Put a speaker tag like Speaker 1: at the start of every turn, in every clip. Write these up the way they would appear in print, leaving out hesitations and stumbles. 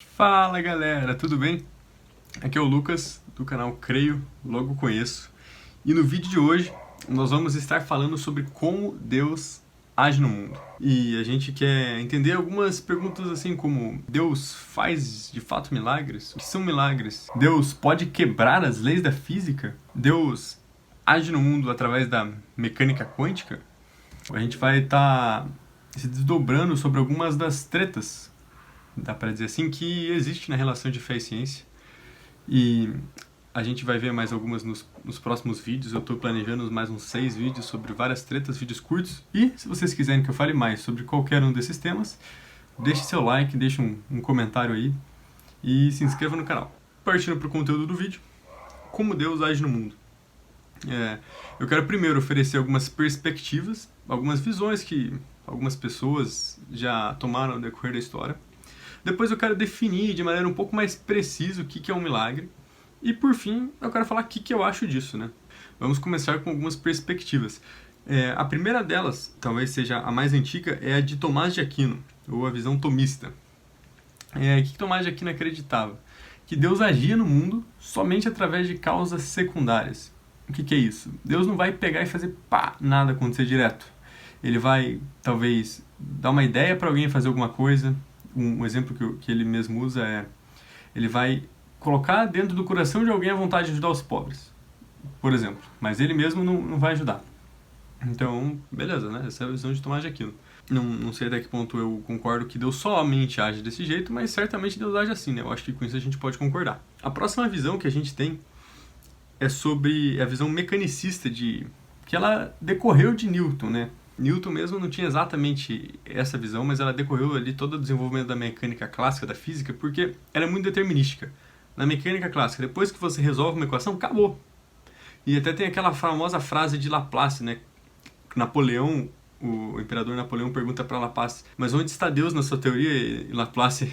Speaker 1: Fala galera, tudo bem? Aqui é o Lucas do canal Creio, logo conheço. E no vídeo de hoje nós vamos estar falando sobre como Deus age no mundo. E a gente quer entender algumas perguntas assim como: Deus faz de fato milagres? O que são milagres? Deus pode quebrar as leis da física? Deus age no mundo através da mecânica quântica? A gente vai estar se desdobrando sobre algumas das tretas, dá para dizer assim, que existe na relação de fé e ciência. E a gente vai ver mais algumas nos próximos vídeos. Eu estou planejando mais uns 6 vídeos sobre várias tretas, vídeos curtos. E se vocês quiserem que eu fale mais sobre qualquer um desses temas, deixe seu like, deixe um comentário aí e se inscreva no canal. Partindo para o conteúdo do vídeo: como Deus age no mundo. Eu quero primeiro oferecer algumas perspectivas, algumas visões que algumas pessoas já tomaram no decorrer da história. Depois eu quero definir de maneira um pouco mais precisa o que é um milagre. E por fim, eu quero falar o que eu acho disso, né? Vamos começar com algumas perspectivas. A primeira delas, talvez seja a mais antiga, é a de Tomás de Aquino, ou a visão tomista. O que Tomás de Aquino acreditava? Que Deus agia no mundo somente através de causas secundárias. O que é isso? Deus não vai pegar e fazer nada acontecer direto. Ele vai, talvez, dar uma ideia para alguém fazer alguma coisa. Um exemplo que ele mesmo usa é: ele vai colocar dentro do coração de alguém a vontade de ajudar os pobres, por exemplo, mas ele mesmo não vai ajudar. Então, beleza, né? Essa é a visão de Tomás de Aquino. Não sei até que ponto eu concordo que Deus somente age desse jeito, mas certamente Deus age assim, né? Eu acho que com isso a gente pode concordar. A próxima visão que a gente tem é sobre a visão mecanicista, que ela decorreu de Newton, né? Newton mesmo não tinha exatamente essa visão, mas ela decorreu ali todo o desenvolvimento da mecânica clássica, da física, porque ela é muito determinística. Na mecânica clássica, depois que você resolve uma equação, acabou. E até tem aquela famosa frase de Laplace, né? Napoleão, o imperador Napoleão pergunta para Laplace: mas onde está Deus na sua teoria? E Laplace,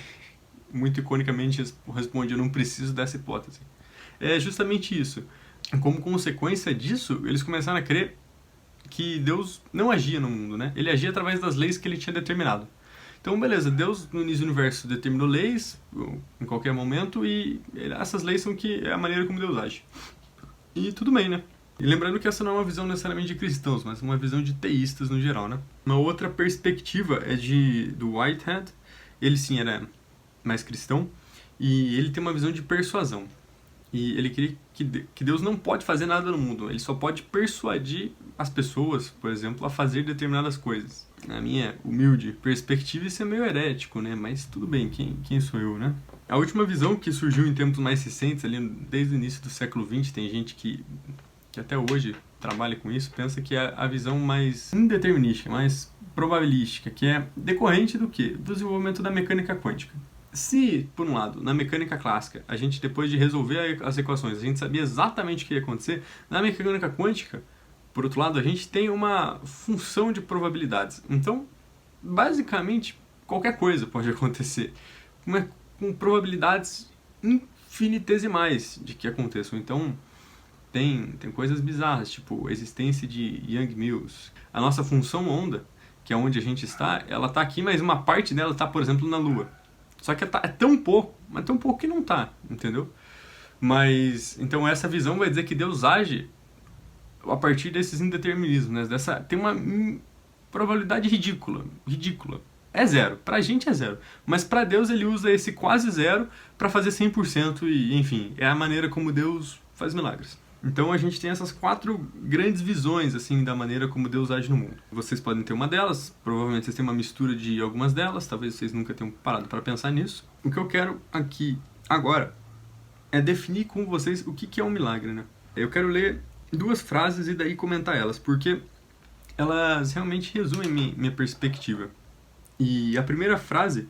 Speaker 1: muito iconicamente, responde: eu não preciso dessa hipótese. É justamente isso. Como consequência disso, eles começaram a crer que Deus não agia no mundo, né? Ele agia através das leis que ele tinha determinado. Então, beleza, Deus no início do universo determinou leis em qualquer momento, e essas leis são que é a maneira como Deus age. E tudo bem, né? E lembrando que essa não é uma visão necessariamente de cristãos, mas uma visão de teístas no geral, né? Uma outra perspectiva é do Whitehead. Ele sim era mais cristão, e ele tem uma visão de persuasão. E ele queria que Deus não pode fazer nada no mundo, ele só pode persuadir as pessoas, por exemplo, a fazer determinadas coisas. Na minha humilde perspectiva, isso é meio herético, né? Mas tudo bem, quem sou eu, né? A última visão que surgiu em tempos mais recentes, ali desde o início do século XX, tem gente que até hoje trabalha com isso, pensa que é a visão mais indeterminística, mais probabilística, que é decorrente do quê? Do desenvolvimento da mecânica quântica. Se, por um lado, na mecânica clássica, a gente, depois de resolver as equações, a gente sabia exatamente o que ia acontecer, na mecânica quântica, por outro lado, a gente tem uma função de probabilidades. Então, basicamente, qualquer coisa pode acontecer, com probabilidades infinitesimais de que aconteçam. Então, tem coisas bizarras, tipo a existência de Young-Mills. A nossa função onda, que é onde a gente está, ela está aqui, mas uma parte dela está, por exemplo, na Lua. Só que é tão pouco, mas tão pouco que não tá, entendeu? Mas, então essa visão vai dizer que Deus age a partir desses indeterminismos, né? Tem uma probabilidade ridícula. É zero, pra gente é zero. Mas pra Deus ele usa esse quase zero pra fazer 100% e, enfim, é a maneira como Deus faz milagres. Então a gente tem essas 4 grandes visões, assim, da maneira como Deus age no mundo. Vocês podem ter uma delas, provavelmente vocês têm uma mistura de algumas delas, talvez vocês nunca tenham parado para pensar nisso. O que eu quero aqui, agora, é definir com vocês o que é um milagre, né? Eu quero ler 2 frases e daí comentar elas, porque elas realmente resumem minha perspectiva. E a primeira frase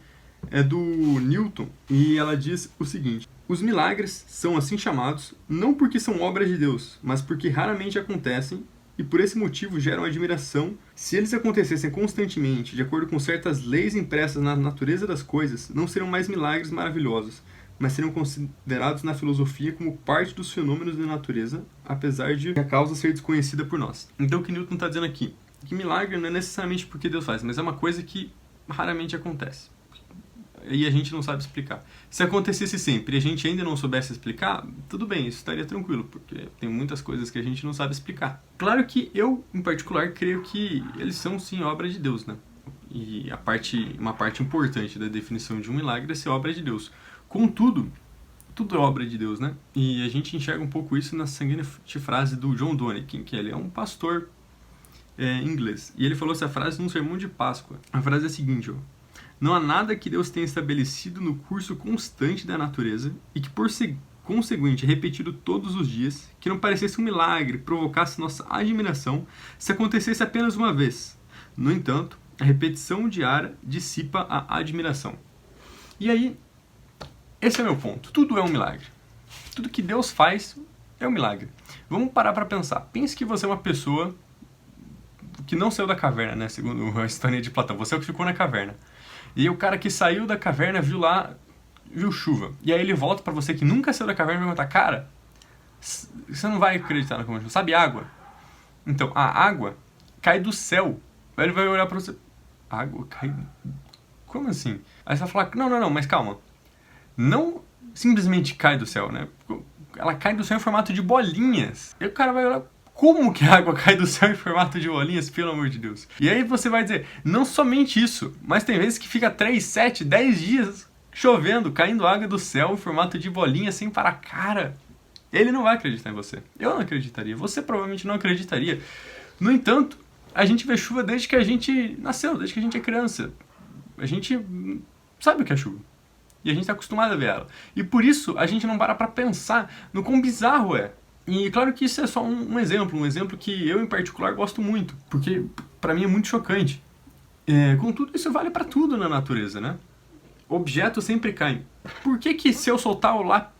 Speaker 1: é do Newton, e ela diz o seguinte: os milagres são assim chamados não porque são obras de Deus, mas porque raramente acontecem e por esse motivo geram admiração. Se eles acontecessem constantemente, de acordo com certas leis impressas na natureza das coisas, não seriam mais milagres maravilhosos, mas seriam considerados na filosofia como parte dos fenômenos da natureza, apesar de a causa ser desconhecida por nós. Então o que Newton está dizendo aqui? Que milagre não é necessariamente porque Deus faz, mas é uma coisa que raramente acontece. e a gente não sabe explicar. Se acontecesse sempre e a gente ainda não soubesse explicar, tudo bem, isso estaria tranquilo, porque tem muitas coisas que a gente não sabe explicar. Claro que eu, em particular, creio que eles são sim obra de Deus, né? E uma parte importante da definição de um milagre é ser obra de Deus. Contudo, tudo é obra de Deus, né? E a gente enxerga um pouco isso na sanguinante frase do John Donne, que ele é um pastor inglês. E ele falou essa frase num sermão de Páscoa. A frase é a seguinte, ó: não há nada que Deus tenha estabelecido no curso constante da natureza e que, por conseguinte, repetido todos os dias, que não parecesse um milagre, provocasse nossa admiração se acontecesse apenas uma vez. No entanto, a repetição diária dissipa a admiração. E aí, esse é o meu ponto. Tudo é um milagre. Tudo que Deus faz é um milagre. Vamos parar para pensar. Pense que você é uma pessoa que não saiu da caverna, né? Segundo a história de Platão. Você é o que ficou na caverna. E o cara que saiu da caverna viu chuva. E aí ele volta pra você que nunca saiu da caverna e pergunta: cara, você não vai acreditar na chuva. Sabe água? Então, a água cai do céu. Aí ele vai olhar pra você: água cai... Como assim? Aí você vai falar: não, mas calma. Não simplesmente cai do céu, né? Ela cai do céu em formato de bolinhas. E o cara vai olhar: como que a água cai do céu em formato de bolinhas, pelo amor de Deus? E aí você vai dizer: não somente isso, mas tem vezes que fica 3, 7, 10 dias chovendo, caindo água do céu em formato de bolinha sem parar. Cara, ele não vai acreditar em você. Eu não acreditaria. Você provavelmente não acreditaria. No entanto, a gente vê chuva desde que a gente nasceu, desde que a gente é criança. A gente sabe o que é chuva. E a gente está acostumado a ver ela. E por isso a gente não para pra pensar no quão bizarro é. E claro que isso é só um exemplo que eu em particular gosto muito, porque pra mim é muito chocante. Contudo, isso vale pra tudo na natureza, né? Objetos sempre caem. Por que se eu soltar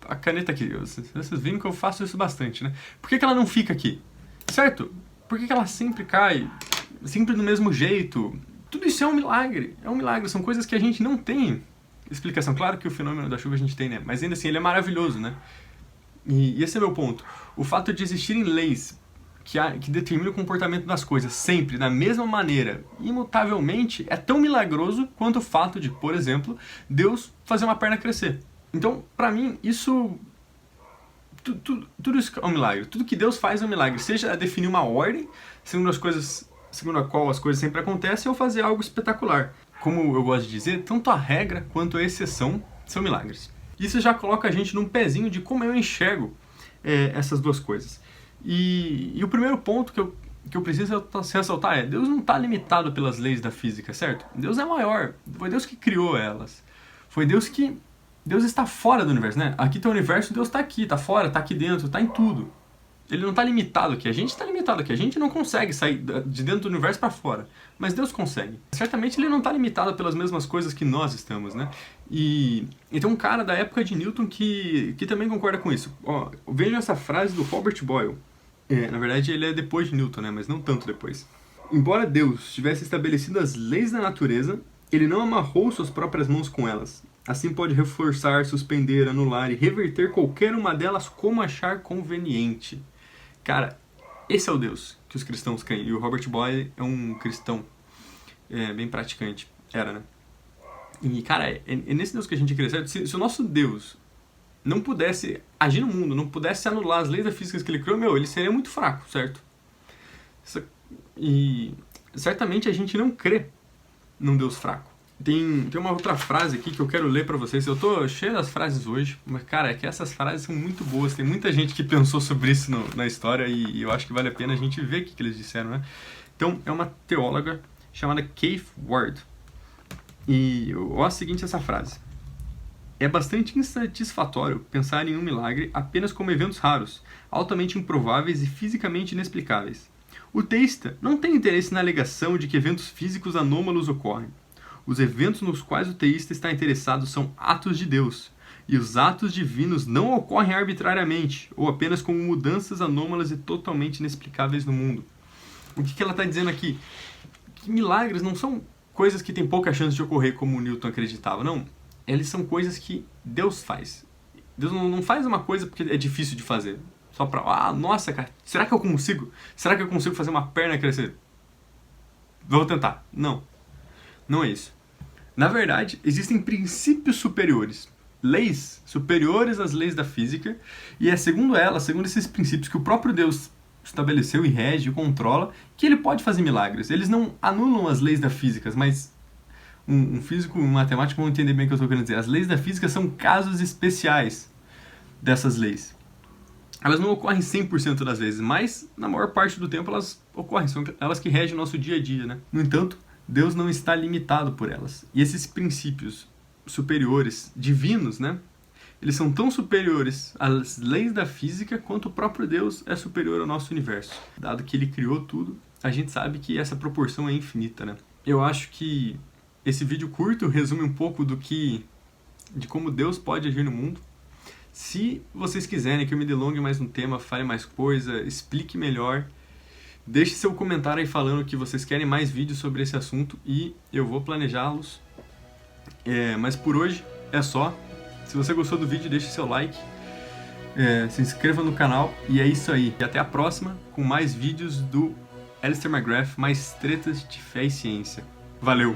Speaker 1: a caneta aqui, vocês viram que eu faço isso bastante, né? Por que ela não fica aqui? Certo? Por que ela sempre cai? Sempre do mesmo jeito? Tudo isso é um milagre, são coisas que a gente não tem explicação. Claro que o fenômeno da chuva a gente tem, né? Mas ainda assim ele é maravilhoso, né? E esse é meu ponto. O fato de existirem leis que determinam o comportamento das coisas sempre da mesma maneira, imutavelmente, é tão milagroso quanto o fato de, por exemplo, Deus fazer uma perna crescer. Então, pra mim, isso... Tudo isso é um milagre. Tudo que Deus faz é um milagre. Seja definir uma ordem, segundo a qual as coisas sempre acontecem, ou fazer algo espetacular. Como eu gosto de dizer, tanto a regra quanto a exceção são milagres. Isso já coloca a gente num pezinho de como eu enxergo essas duas coisas. E o primeiro ponto que eu preciso ressaltar é: Deus não está limitado pelas leis da física, certo? Deus é maior, foi Deus que criou elas. Deus está fora do universo, né? Aqui tem o universo, Deus está aqui, está fora, está aqui dentro, está em tudo. Ele não está limitado aqui, a gente está limitado aqui, a gente não consegue sair de dentro do universo para fora, mas Deus consegue. Certamente ele não está limitado pelas mesmas coisas que nós estamos, né? E tem um cara da época de Newton que também concorda com isso. Ó, vejam essa frase do Robert Boyle. Na verdade ele é depois de Newton, né? Mas não tanto depois. Embora Deus tivesse estabelecido as leis da natureza, ele não amarrou suas próprias mãos com elas. Assim pode reforçar, suspender, anular e reverter qualquer uma delas como achar conveniente. Cara, esse é o Deus que os cristãos creem. E o Robert Boyle é um cristão bem praticante. Era, né? E, cara, é nesse Deus que a gente crê, certo? Se o nosso Deus não pudesse agir no mundo, não pudesse anular as leis da física que ele criou, ele seria muito fraco, certo? E certamente a gente não crê num Deus fraco. Tem uma outra frase aqui que eu quero ler pra vocês. Eu tô cheio das frases hoje, mas, cara, é que essas frases são muito boas. Tem muita gente que pensou sobre isso na história e eu acho que vale a pena a gente ver o que eles disseram, né? Então, é uma teóloga chamada Keith Ward. E olha a seguinte essa frase: é bastante insatisfatório pensar em um milagre apenas como eventos raros, altamente improváveis e fisicamente inexplicáveis. O teísta não tem interesse na alegação de que eventos físicos anômalos ocorrem. Os eventos nos quais o teísta está interessado são atos de Deus, e os atos divinos não ocorrem arbitrariamente, ou apenas como mudanças anômalas e totalmente inexplicáveis no mundo. O que ela está dizendo aqui? Que milagres não são coisas que têm pouca chance de ocorrer, como o Newton acreditava, não. Eles são coisas que Deus faz. Deus não faz uma coisa porque é difícil de fazer. Só pra, nossa, cara, será que eu consigo? Será que eu consigo fazer uma perna crescer? Vou tentar. Não é isso. Na verdade, existem princípios superiores, leis superiores às leis da física, e é segundo elas, segundo esses princípios que o próprio Deus estabeleceu e rege e controla, que ele pode fazer milagres. Eles não anulam as leis da física, mas um físico, um matemático vão entender bem o que eu estou querendo dizer. As leis da física são casos especiais dessas leis. Elas não ocorrem 100% das vezes, mas na maior parte do tempo elas ocorrem, são elas que regem o nosso dia a dia, né? No entanto, Deus não está limitado por elas. E esses princípios superiores, divinos, né? Eles são tão superiores às leis da física quanto o próprio Deus é superior ao nosso universo. Dado que ele criou tudo, a gente sabe que essa proporção é infinita, né? Eu acho que esse vídeo curto resume um pouco de como Deus pode agir no mundo. Se vocês quiserem que eu me delongue mais no tema, fale mais coisa, explique melhor, deixe seu comentário aí falando que vocês querem mais vídeos sobre esse assunto e eu vou planejá-los. Mas por hoje é só. Se você gostou do vídeo, deixe seu like, se inscreva no canal e é isso aí. E até a próxima com mais vídeos do Alistair McGrath, mais tretas de fé e ciência. Valeu!